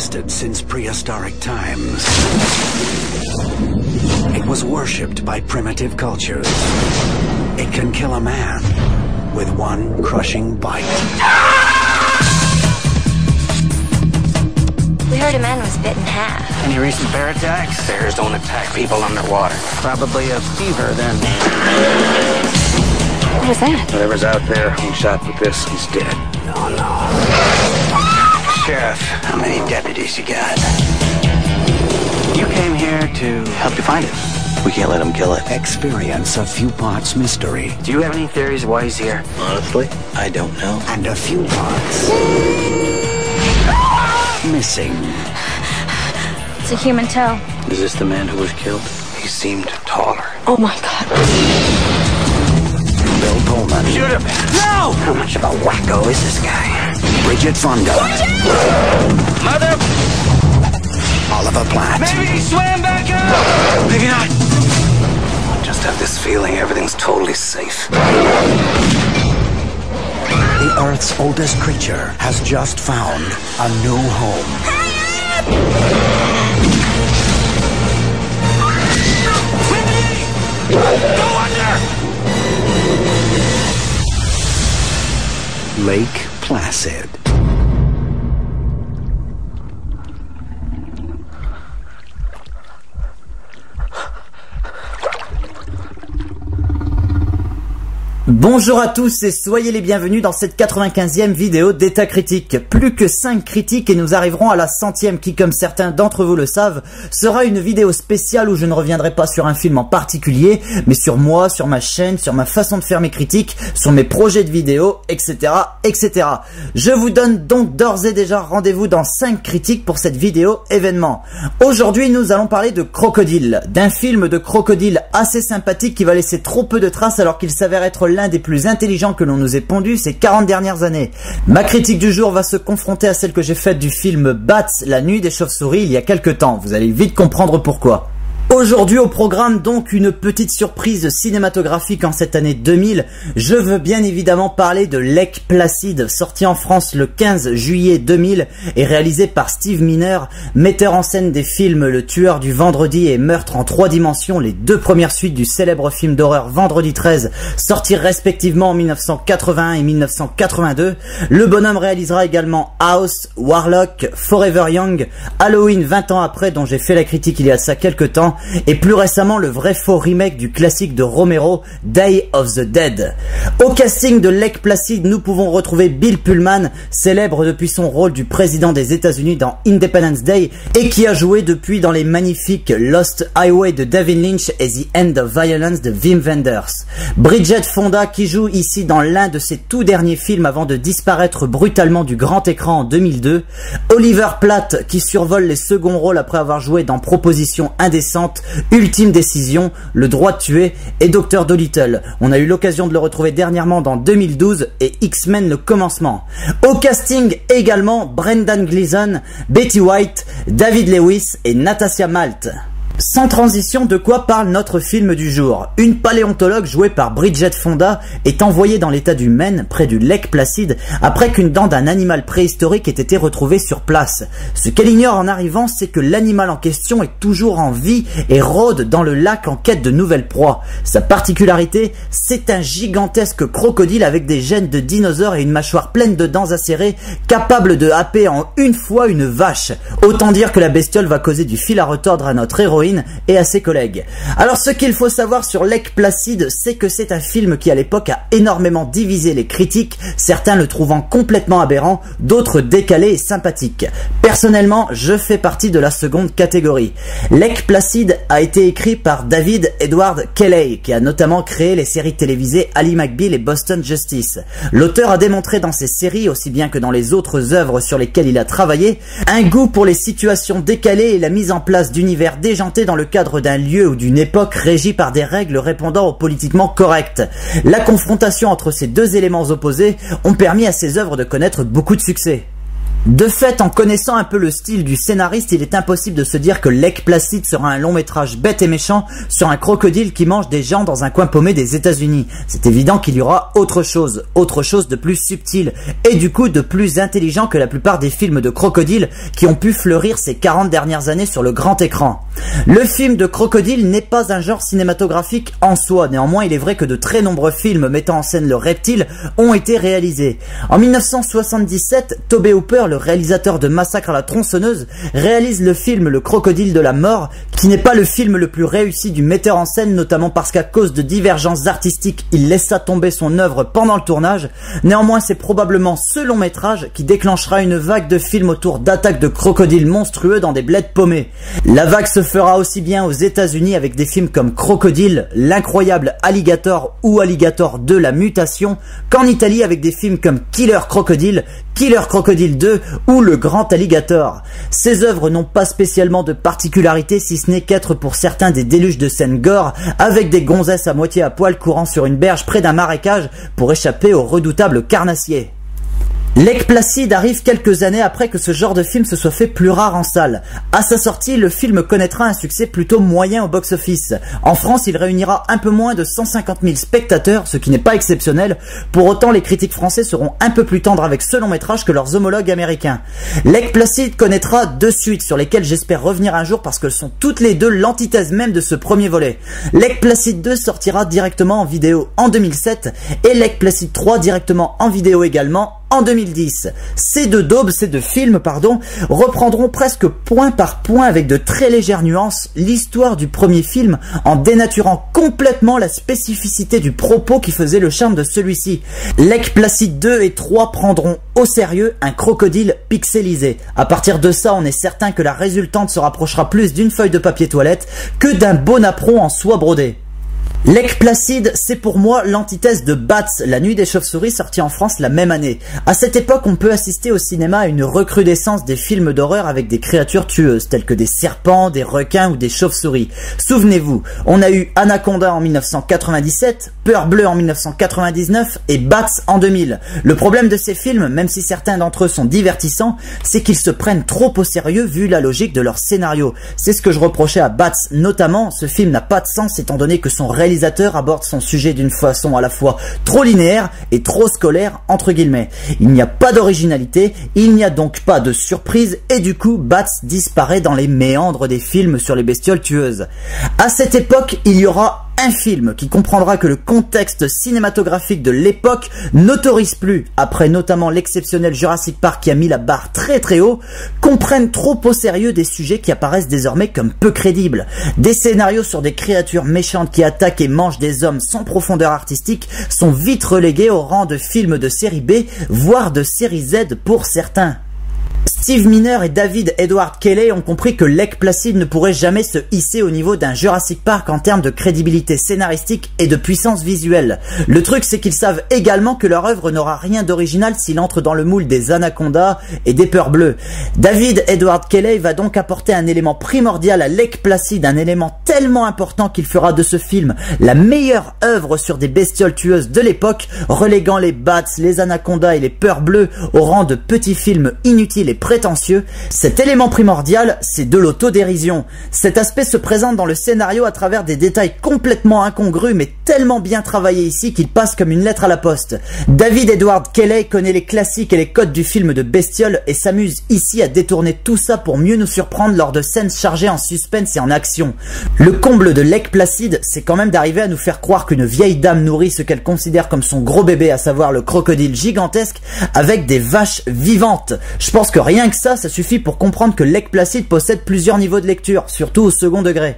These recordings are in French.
existed since prehistoric times. It was worshipped by primitive cultures. It can kill a man with one crushing bite. We heard a man was bit in half. Any recent bear attacks? Bears don't attack people underwater. Probably a fever then. What was that? Whatever's out there being shot with this, he's dead. Oh no. Sheriff, how many deputies you got? You came here to help you find it. We can't let him kill it. Experience a few parts mystery. Do you have any theories why he's here? Honestly, I don't know. And a few parts missing. It's a human toe. Is this the man who was killed? He seemed taller. Oh my God. Bill Pullman. Shoot him! No! How much of a wacko is this guy? Bridget Fonda. Mother! Oliver Platt. Maybe he swam back up! Maybe not. I just have this feeling everything's totally safe. The Earth's oldest creature has just found a new home. Go under! Lake Placid. Bonjour à tous et soyez les bienvenus dans cette 95e vidéo d'État Critique. Plus que 5 critiques et nous arriverons à la 100e qui, comme certains d'entre vous le savent, sera une vidéo spéciale où je ne reviendrai pas sur un film en particulier, mais sur moi, sur ma chaîne, sur ma façon de faire mes critiques, sur mes projets de vidéos, etc. etc. Je vous donne donc d'ores et déjà rendez-vous dans 5 critiques pour cette vidéo événement. Aujourd'hui, nous allons parler de Crocodile, d'un film de crocodile assez sympathique qui va laisser trop peu de traces alors qu'il s'avère être l'un des plus intelligents que l'on nous ait pondu ces 40 dernières années. Ma critique du jour va se confronter à celle que j'ai faite du film Bats, la nuit des chauves-souris il y a quelques temps. Vous allez vite comprendre pourquoi. Aujourd'hui au programme donc une petite surprise cinématographique en cette année 2000. Je veux bien évidemment parler de Lake Placid, sorti en France le 15 juillet 2000 et réalisé par Steve Miner, metteur en scène des films Le Tueur du Vendredi et Meurtre en 3 dimensions, les deux premières suites du célèbre film d'horreur Vendredi 13, sortis respectivement en 1981 et 1982. Le bonhomme réalisera également House, Warlock, Forever Young, Halloween 20 ans après dont j'ai fait la critique il y a ça quelques temps, et plus récemment le vrai faux remake du classique de Romero, Day of the Dead. Au casting de Lake Placid, nous pouvons retrouver Bill Pullman, célèbre depuis son rôle du président des États-Unis dans Independence Day et qui a joué depuis dans les magnifiques Lost Highway de David Lynch et The End of Violence de Wim Wenders. Bridget Fonda qui joue ici dans l'un de ses tout derniers films avant de disparaître brutalement du grand écran en 2002. Oliver Platt qui survole les seconds rôles après avoir joué dans Proposition indécente, Ultime décision, Le droit de tuer et Dr Dolittle. On a eu l'occasion de le retrouver dernièrement dans 2012 et X-Men le commencement. Au casting également Brendan Gleeson, Betty White, David Lewis et Natasha Malt. Sans transition, de quoi parle notre film du jour? Une paléontologue jouée par Bridget Fonda est envoyée dans l'état du Maine, près du Lake Placid, après qu'une dent d'un animal préhistorique ait été retrouvée sur place. Ce qu'elle ignore en arrivant, c'est que l'animal en question est toujours en vie et rôde dans le lac en quête de nouvelles proies. Sa particularité, c'est un gigantesque crocodile avec des gènes de dinosaures et une mâchoire pleine de dents acérées, capable de happer en une fois une vache. Autant dire que la bestiole va causer du fil à retordre à notre héroïne et à ses collègues. Alors ce qu'il faut savoir sur Lake Placid, c'est que c'est un film qui à l'époque a énormément divisé les critiques, certains le trouvant complètement aberrant, d'autres décalé et sympathique. Personnellement, je fais partie de la seconde catégorie. Lake Placid a été écrit par David Edward Kelley, qui a notamment créé les séries télévisées Ally McBeal et Boston Justice. L'auteur a démontré dans ses séries, aussi bien que dans les autres œuvres sur lesquelles il a travaillé, un goût pour les situations décalées et la mise en place d'univers déjantés dans le cadre d'un lieu ou d'une époque régie par des règles répondant au politiquement correct. La confrontation entre ces deux éléments opposés ont permis à ses œuvres de connaître beaucoup de succès. De fait, en connaissant un peu le style du scénariste, il est impossible de se dire que Lake Placid sera un long métrage bête et méchant sur un crocodile qui mange des gens dans un coin paumé des États-Unis. C'est évident qu'il y aura autre chose de plus subtil et du coup de plus intelligent que la plupart des films de crocodiles qui ont pu fleurir ces 40 dernières années sur le grand écran. Le film de crocodile n'est pas un genre cinématographique en soi, néanmoins il est vrai que de très nombreux films mettant en scène le reptile ont été réalisés. En 1977, Tobe Hooper, le réalisateur de Massacre à la tronçonneuse, réalise le film Le crocodile de la mort, qui n'est pas le film le plus réussi du metteur en scène, notamment parce qu'à cause de divergences artistiques, il laissa tomber son œuvre pendant le tournage. Néanmoins, c'est probablement ce long métrage qui déclenchera une vague de films autour d'attaques de crocodiles monstrueux dans des bleds paumés. La vague se fera aussi bien aux États-Unis avec des films comme Crocodile, L'incroyable Alligator ou Alligator 2, la mutation, qu'en Italie avec des films comme Killer Crocodile, Killer Crocodile 2 ou Le Grand Alligator. Ces œuvres n'ont pas spécialement de particularité si ce n'est qu'être pour certains des déluges de scènes gore avec des gonzesses à moitié à poil courant sur une berge près d'un marécage pour échapper aux redoutables carnassiers. Lake Placid arrive quelques années après que ce genre de film se soit fait plus rare en salle. À sa sortie, le film connaîtra un succès plutôt moyen au box-office. En France, il réunira un peu moins de 150 000 spectateurs, ce qui n'est pas exceptionnel. Pour autant, les critiques français seront un peu plus tendres avec ce long métrage que leurs homologues américains. Lake Placid connaîtra 2 suites sur lesquelles j'espère revenir un jour parce qu'elles sont toutes les deux l'antithèse même de ce premier volet. Lake Placid 2 sortira directement en vidéo en 2007 et Lake Placid 3 directement en vidéo également en 2010. Ces deux films, reprendront presque point par point avec de très légères nuances l'histoire du premier film en dénaturant complètement la spécificité du propos qui faisait le charme de celui-ci. Lake Placid 2 et 3 prendront au sérieux un crocodile pixelisé. À partir de ça, on est certain que la résultante se rapprochera plus d'une feuille de papier toilette que d'un beau napperon en soie brodée. Lake Placid, c'est pour moi l'antithèse de Bats, la nuit des chauves-souris, sorti en France la même année. À cette époque, on peut assister au cinéma à une recrudescence des films d'horreur avec des créatures tueuses, telles que des serpents, des requins ou des chauves-souris. Souvenez-vous, on a eu Anaconda en 1997, Peur Bleue en 1999 et Bats en 2000. Le problème de ces films, même si certains d'entre eux sont divertissants, c'est qu'ils se prennent trop au sérieux vu la logique de leur scénario. C'est ce que je reprochais à Bats, notamment, ce film n'a pas de sens étant donné que son réalisateur aborde son sujet d'une façon à la fois trop linéaire et trop scolaire entre guillemets. Il n'y a pas d'originalité, il n'y a donc pas de surprise et du coup Bats disparaît dans les méandres des films sur les bestioles tueuses. À cette époque, il y aura un film qui comprendra que le contexte cinématographique de l'époque n'autorise plus, après notamment l'exceptionnel Jurassic Park qui a mis la barre très très haut, qu'on prenne trop au sérieux des sujets qui apparaissent désormais comme peu crédibles. Des scénarios sur des créatures méchantes qui attaquent et mangent des hommes sans profondeur artistique sont vite relégués au rang de films de série B, voire de série Z pour certains. Steve Miner et David Edward Kelley ont compris que Lake Placid ne pourrait jamais se hisser au niveau d'un Jurassic Park en termes de crédibilité scénaristique et de puissance visuelle. Le truc, c'est qu'ils savent également que leur œuvre n'aura rien d'original s'il entre dans le moule des Anaconda et des Peurs Bleues. David Edward Kelley va donc apporter un élément primordial à Lake Placid, un élément tellement important qu'il fera de ce film la meilleure œuvre sur des bestioles tueuses de l'époque, reléguant les Bats, les Anaconda et les Peurs Bleues au rang de petits films inutiles et prétentieux. Cet élément primordial, c'est de l'autodérision. Cet aspect se présente dans le scénario à travers des détails complètement incongrus mais tellement bien travaillés ici qu'il passe comme une lettre à la poste. David Edward Kelley connaît les classiques et les codes du film de bestiole et s'amuse ici à détourner tout ça pour mieux nous surprendre lors de scènes chargées en suspense et en action. Le comble de Lake Placid, c'est quand même d'arriver à nous faire croire qu'une vieille dame nourrit ce qu'elle considère comme son gros bébé, à savoir le crocodile gigantesque avec des vaches vivantes. Je pense que rien que ça suffit pour comprendre que Lake Placid possède plusieurs niveaux de lecture, surtout au second degré.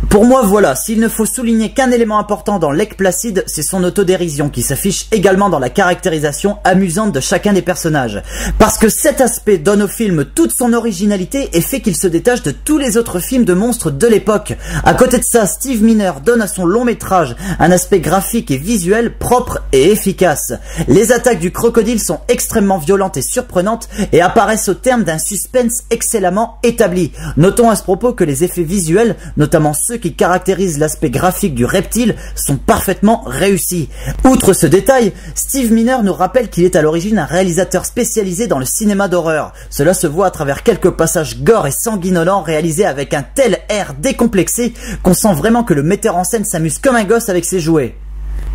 Pour moi, voilà, s'il ne faut souligner qu'un élément important dans Lake Placid, c'est son autodérision qui s'affiche également dans la caractérisation amusante de chacun des personnages. Parce que cet aspect donne au film toute son originalité et fait qu'il se détache de tous les autres films de monstres de l'époque. À côté de ça, Steve Miner donne à son long métrage un aspect graphique et visuel propre et efficace. Les attaques du crocodile sont extrêmement violentes et surprenantes et apparaissent au terme d'un suspense excellemment établi. Notons à ce propos que les effets visuels, notamment ceux ceux qui caractérisent l'aspect graphique du reptile sont parfaitement réussis. Outre ce détail, Steve Miner nous rappelle qu'il est à l'origine un réalisateur spécialisé dans le cinéma d'horreur. Cela se voit à travers quelques passages gore et sanguinolents réalisés avec un tel air décomplexé qu'on sent vraiment que le metteur en scène s'amuse comme un gosse avec ses jouets.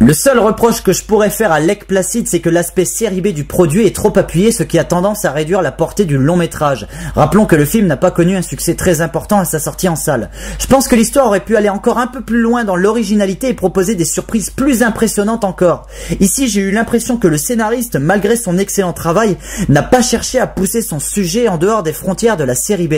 Le seul reproche que je pourrais faire à Lake Placid, c'est que l'aspect série B du produit est trop appuyé, ce qui a tendance à réduire la portée du long métrage. Rappelons que le film n'a pas connu un succès très important à sa sortie en salle. Je pense que l'histoire aurait pu aller encore un peu plus loin dans l'originalité et proposer des surprises plus impressionnantes encore. Ici, j'ai eu l'impression que le scénariste, malgré son excellent travail, n'a pas cherché à pousser son sujet en dehors des frontières de la série B.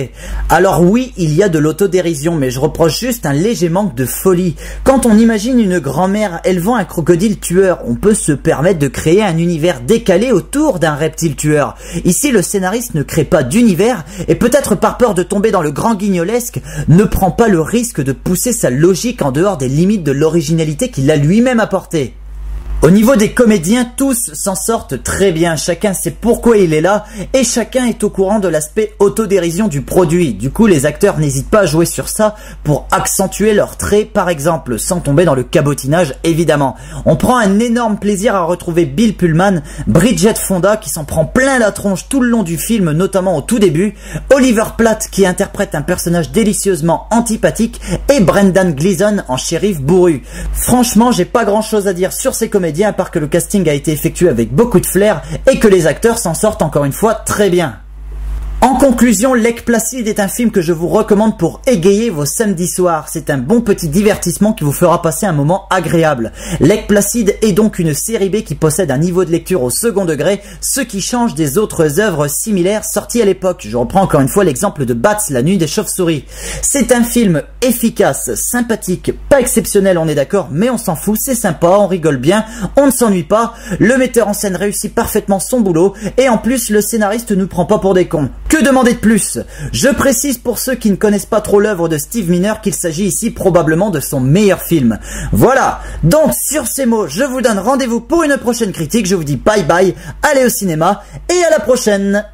Alors oui, il y a de l'autodérision, mais je reproche juste un léger manque de folie. Quand on imagine une grand-mère élevant un crocodile tueur, on peut se permettre de créer un univers décalé autour d'un reptile tueur. Ici, le scénariste ne crée pas d'univers et peut-être par peur de tomber dans le grand guignolesque, ne prend pas le risque de pousser sa logique en dehors des limites de l'originalité qu'il a lui-même apportée. Au niveau des comédiens, tous s'en sortent très bien, chacun sait pourquoi il est là et chacun est au courant de l'aspect autodérision du produit. Du coup, les acteurs n'hésitent pas à jouer sur ça pour accentuer leurs traits par exemple, sans tomber dans le cabotinage évidemment. On prend un énorme plaisir à retrouver Bill Pullman, Bridget Fonda qui s'en prend plein la tronche tout le long du film, notamment au tout début, Oliver Platt qui interprète un personnage délicieusement antipathique et Brendan Gleeson en shérif bourru. Franchement, j'ai pas grand chose à dire sur ces comédiens à part que le casting a été effectué avec beaucoup de flair et que les acteurs s'en sortent encore une fois très bien. En conclusion, Lake Placid est un film que je vous recommande pour égayer vos samedis soirs. C'est un bon petit divertissement qui vous fera passer un moment agréable. Lake Placid est donc une série B qui possède un niveau de lecture au second degré, ce qui change des autres œuvres similaires sorties à l'époque. Je reprends encore une fois l'exemple de Bats, la nuit des chauves-souris. C'est un film efficace, sympathique, pas exceptionnel on est d'accord, mais on s'en fout, c'est sympa, on rigole bien, on ne s'ennuie pas, le metteur en scène réussit parfaitement son boulot, et en plus le scénariste ne nous prend pas pour des cons. Que demander de plus? Je précise pour ceux qui ne connaissent pas trop l'œuvre de Steve Miner qu'il s'agit ici probablement de son meilleur film. Voilà, donc sur ces mots, je vous donne rendez-vous pour une prochaine critique, je vous dis bye bye, allez au cinéma et à la prochaine.